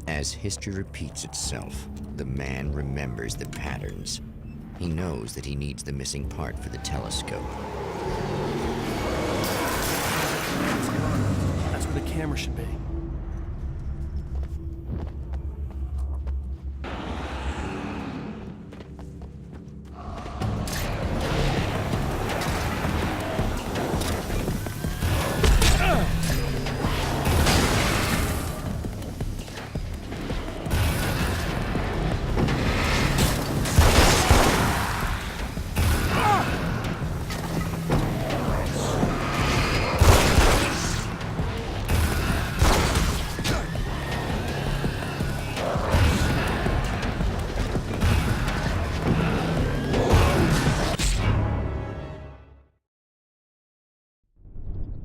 As history repeats itself, the man remembers the patterns. He knows that he needs the missing part for the telescope. That's where the camera should be.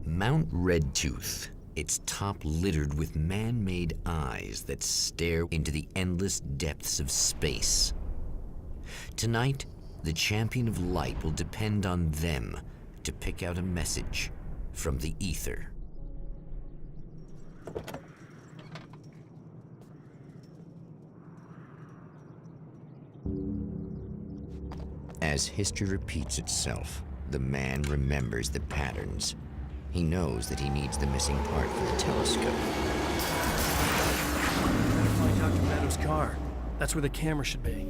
Mount Redtooth, its top littered with man-made eyes that stare into the endless depths of space. Tonight, the champion of light will depend on them to pick out a message from the ether. As history repeats itself, the man remembers the patterns. He knows that he needs the missing part for the telescope. Find Dr. Meadows' car. That's where the camera should be.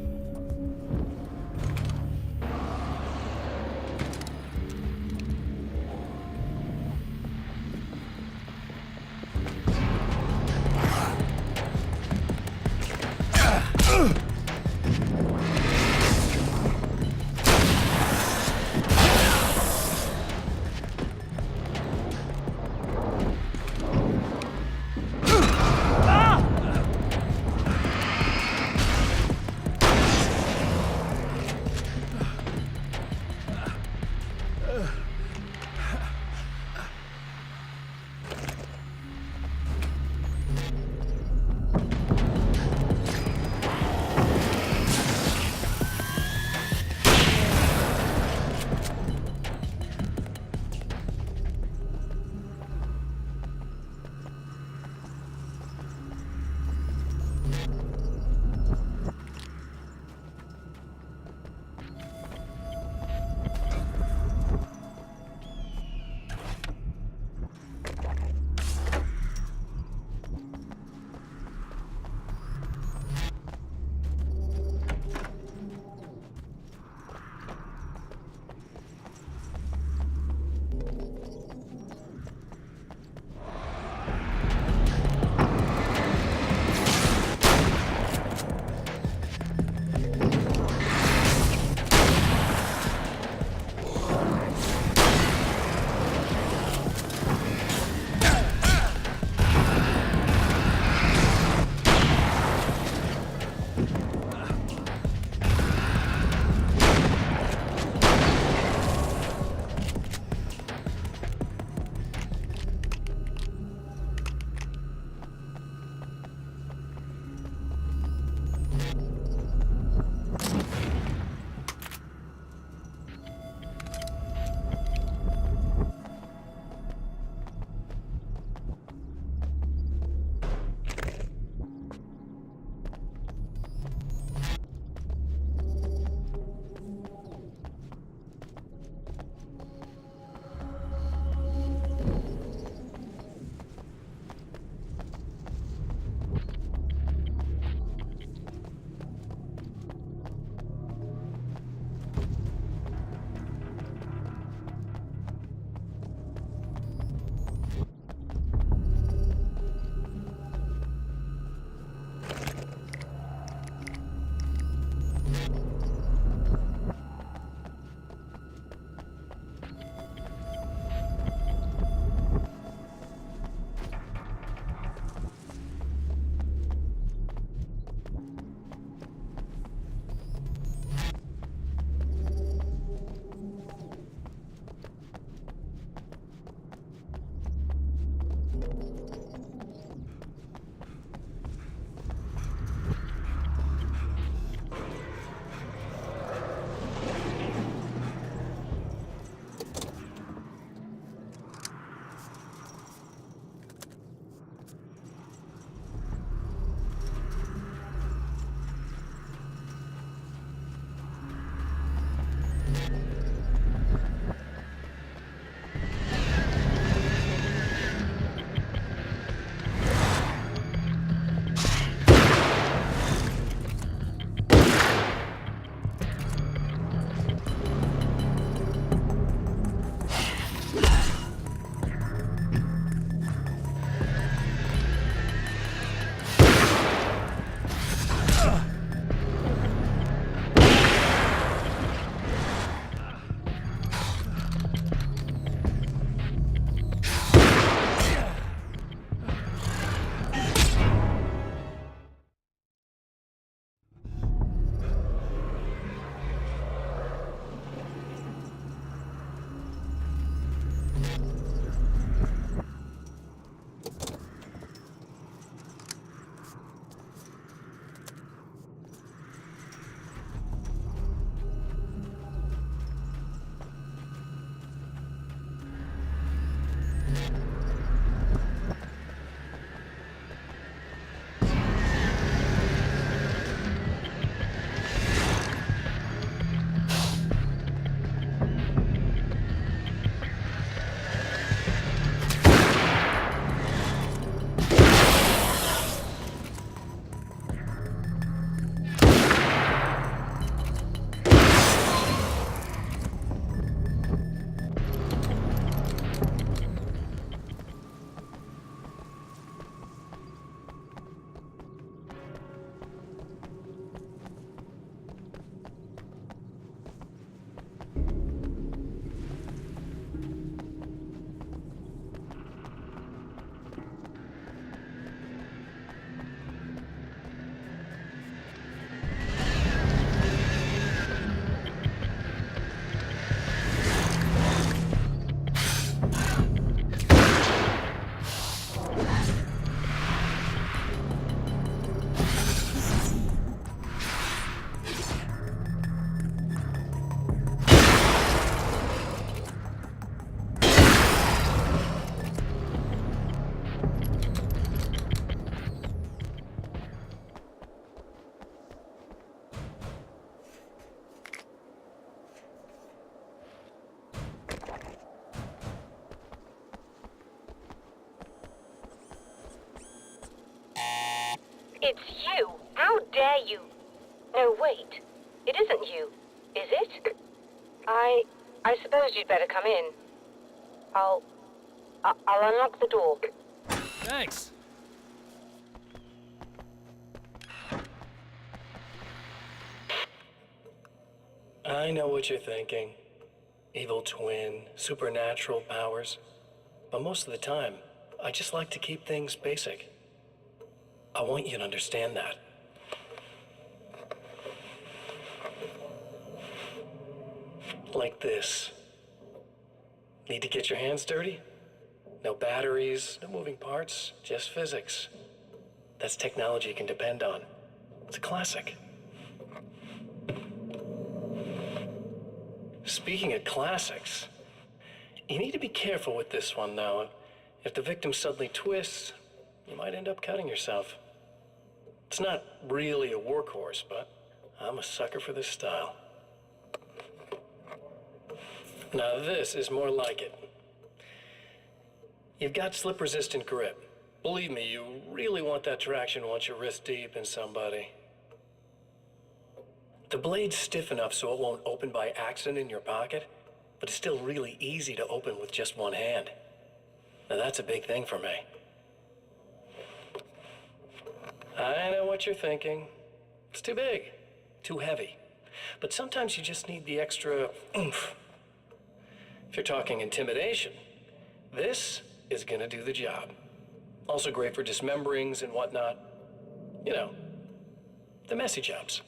It's you! How dare you! No, wait. It isn't you, is it? I suppose you'd better come in. I'll unlock the door. Thanks. I know what you're thinking. Evil twin, supernatural powers. But most of the time, I just like to keep things basic. I want you to understand that. Like this. Need to get your hands dirty? No batteries, no moving parts, just physics. That's technology you can depend on. It's a classic. Speaking of classics, you need to be careful with this one, though. If the victim suddenly twists, you might end up cutting yourself. It's not really a workhorse, but I'm a sucker for this style. Now this is more like it. You've got slip-resistant grip. Believe me, you really want that traction once you're wrist deep in somebody. The blade's stiff enough so it won't open by accident in your pocket, but it's still really easy to open with just one hand. Now that's a big thing for me. I know what you're thinking. It's too big, too heavy. But sometimes you just need the extra oomph. If you're talking intimidation, this is gonna do the job. Also great for dismemberings and whatnot. You know, the messy jobs.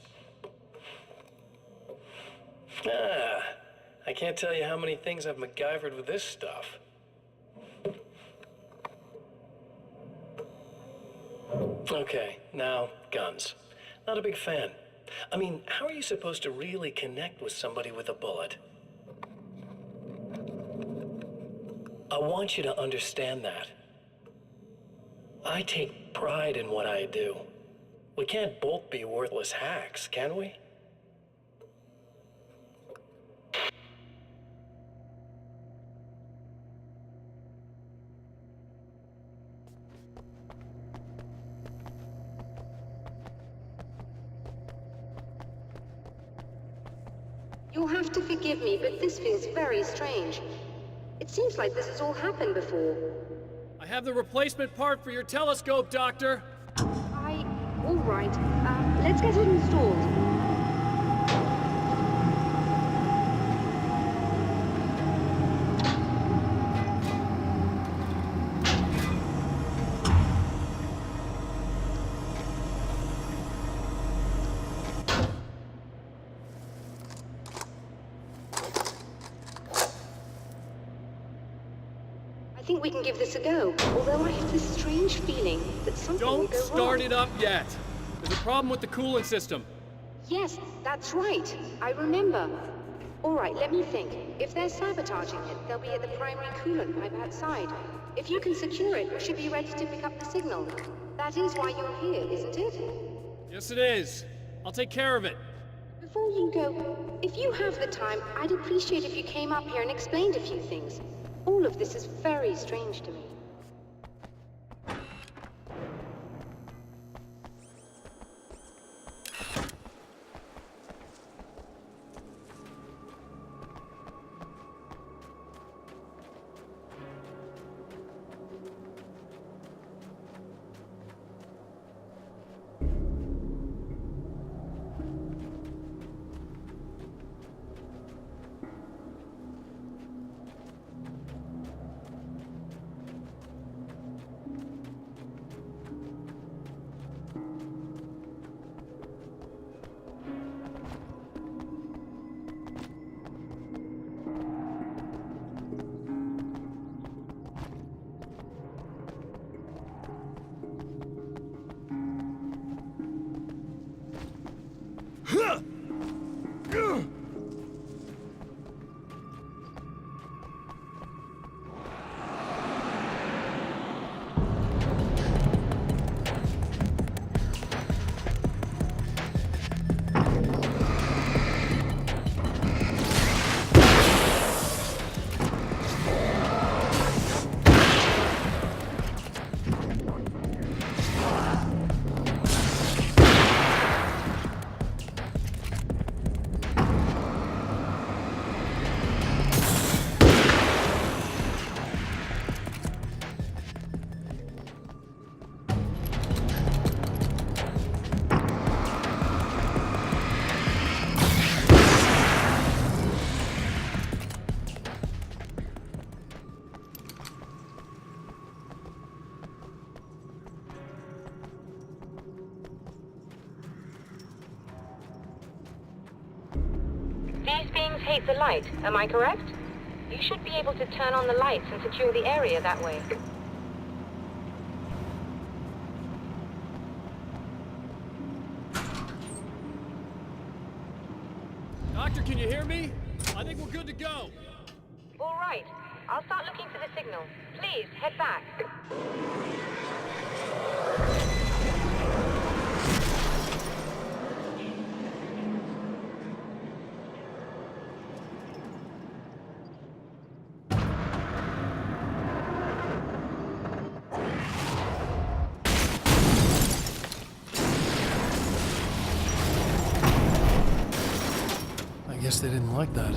I can't tell you how many things I've MacGyvered with this stuff. Okay, now, guns. Not a big fan. I mean, how are you supposed to really connect with somebody with a bullet? I want you to understand that. I take pride in what I do. We can't both be worthless hacks, can we? You'll have to forgive me, but this feels very strange. It seems like this has all happened before. I have the replacement part for your telescope, Doctor. All right. Let's get it installed. I think we can give this a go, although I have this strange feeling that something will Don't go start wrong. it up yet. There's a problem with the coolant system. Yes, that's right. I remember. All right, let me think. If they're sabotaging it, they'll be at the primary coolant pipe outside. If you can secure it, we should be ready to pick up the signal. That is why you're here, isn't it? Yes, it is. I'll take care of it. Before you go, if you have the time, I'd appreciate if you came up here and explained a few things. All of this is very strange to me. These beings hate the light, am I correct? You should be able to turn on the lights and secure the area that way. Doctor, can you hear me? I think we're good to go. All right. I'll start looking for the signal. Please, head back. I guess they didn't like that.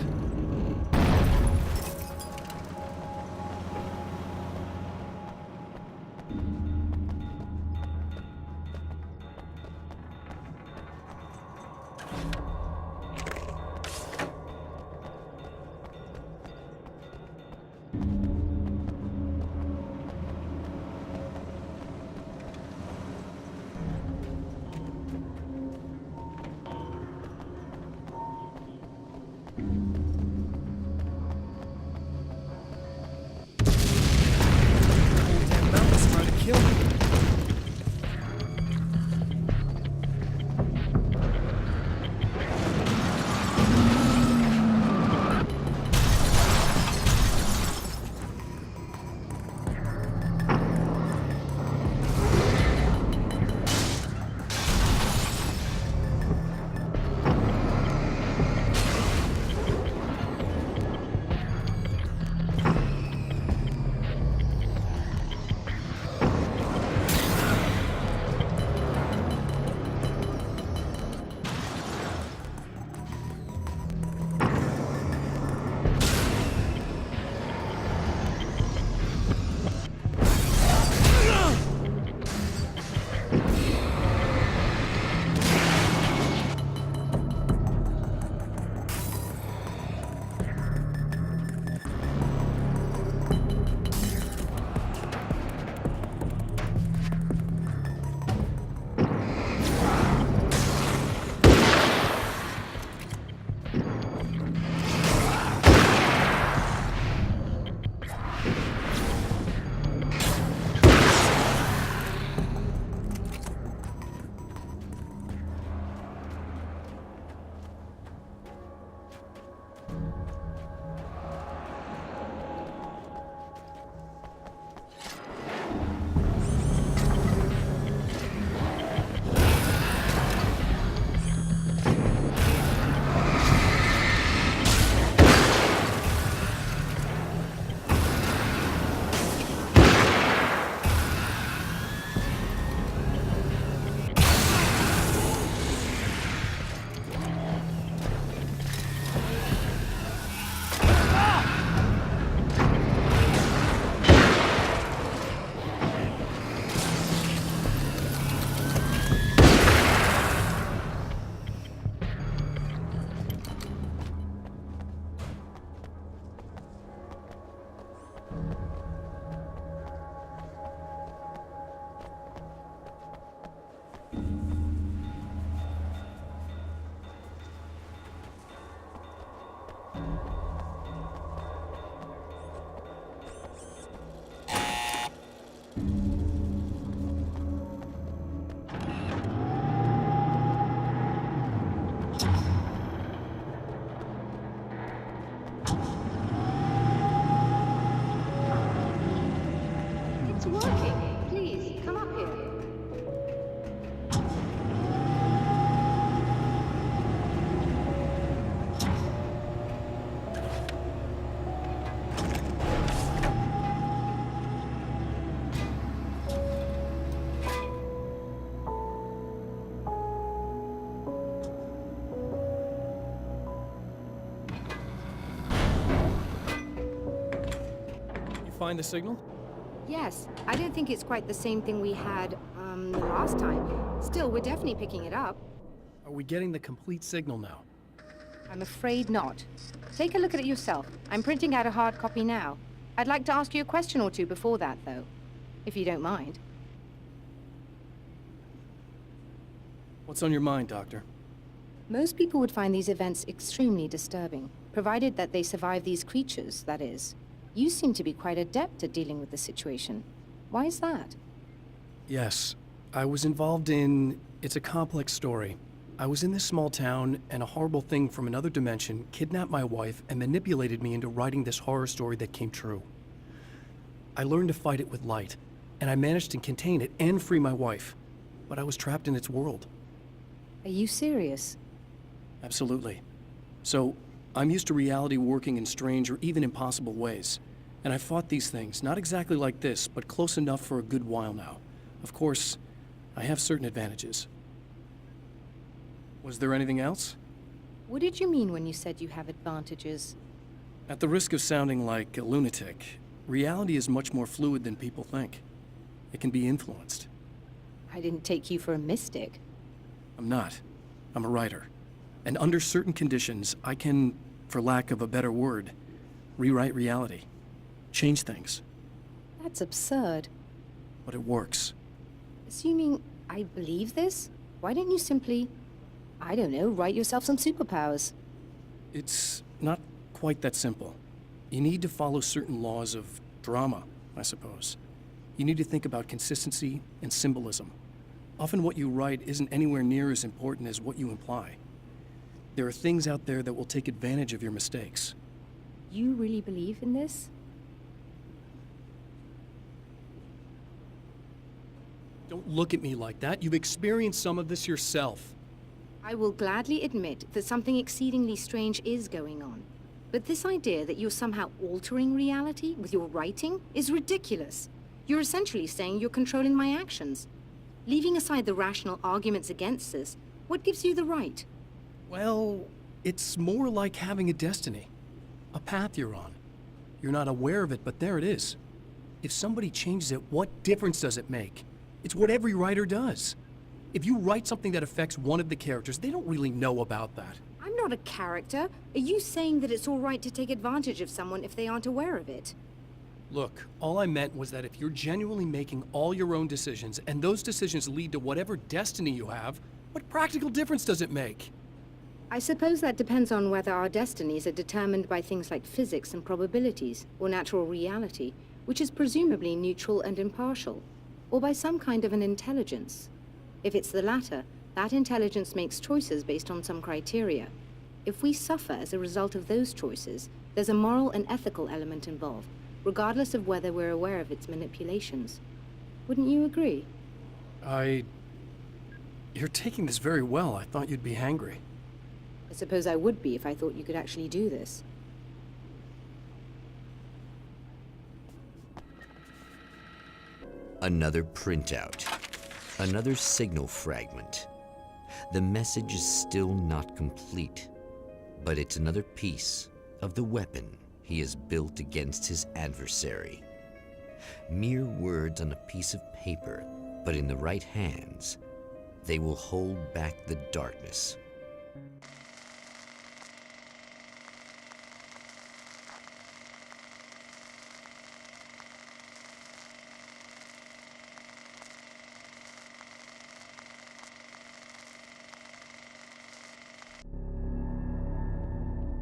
It's working. Please, come up here. You find the signal? Yes, I don't think it's quite the same thing we had, the last time. Still, we're definitely picking it up. Are we getting the complete signal now? I'm afraid not. Take a look at it yourself. I'm printing out a hard copy now. I'd like to ask you a question or two before that, though, if you don't mind. What's on your mind, Doctor? Most people would find these events extremely disturbing, provided that they survive these creatures, that is. You seem to be quite adept at dealing with the situation. Why is that? Yes, I was involved in... It's a complex story. I was in this small town, and a horrible thing from another dimension kidnapped my wife and manipulated me into writing this horror story that came true. I learned to fight it with light, and I managed to contain it and free my wife. But I was trapped in its world. Are you serious? Absolutely. So, I'm used to reality working in strange or even impossible ways. And I fought these things, not exactly like this, but close enough for a good while now. Of course, I have certain advantages. Was there anything else? What did you mean when you said you have advantages? At the risk of sounding like a lunatic, reality is much more fluid than people think. It can be influenced. I didn't take you for a mystic. I'm not. I'm a writer. And under certain conditions, I can, for lack of a better word, rewrite reality. Change things. That's absurd. But it works. Assuming I believe this, why don't you simply, I don't know, write yourself some superpowers? It's not quite that simple. You need to follow certain laws of drama, I suppose. You need to think about consistency and symbolism. Often what you write isn't anywhere near as important as what you imply. There are things out there that will take advantage of your mistakes. You really believe in this? Don't look at me like that. You've experienced some of this yourself. I will gladly admit that something exceedingly strange is going on. But this idea that you're somehow altering reality with your writing is ridiculous. You're essentially saying you're controlling my actions. Leaving aside the rational arguments against this, what gives you the right? Well, it's more like having a destiny. A path you're on. You're not aware of it, but there it is. If somebody changes it, what difference does it make? It's what every writer does. If you write something that affects one of the characters, they don't really know about that. I'm not a character. Are you saying that it's all right to take advantage of someone if they aren't aware of it? Look, all I meant was that if you're genuinely making all your own decisions, and those decisions lead to whatever destiny you have, what practical difference does it make? I suppose that depends on whether our destinies are determined by things like physics and probabilities, or natural reality, which is presumably neutral and impartial, or by some kind of an intelligence. If it's the latter, that intelligence makes choices based on some criteria. If we suffer as a result of those choices, there's a moral and ethical element involved, regardless of whether we're aware of its manipulations. Wouldn't you agree? You're taking this very well. I thought you'd be hangry. I suppose I would be if I thought you could actually do this. Another printout. Another signal fragment. The message is still not complete, but it's another piece of the weapon he has built against his adversary. Mere words on a piece of paper, but in the right hands, they will hold back the darkness.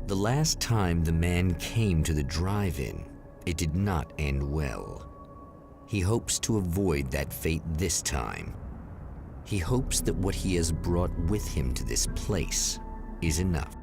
The last time the man came to the drive-in, it did not end well. He hopes to avoid that fate this time. He hopes that what he has brought with him to this place is enough.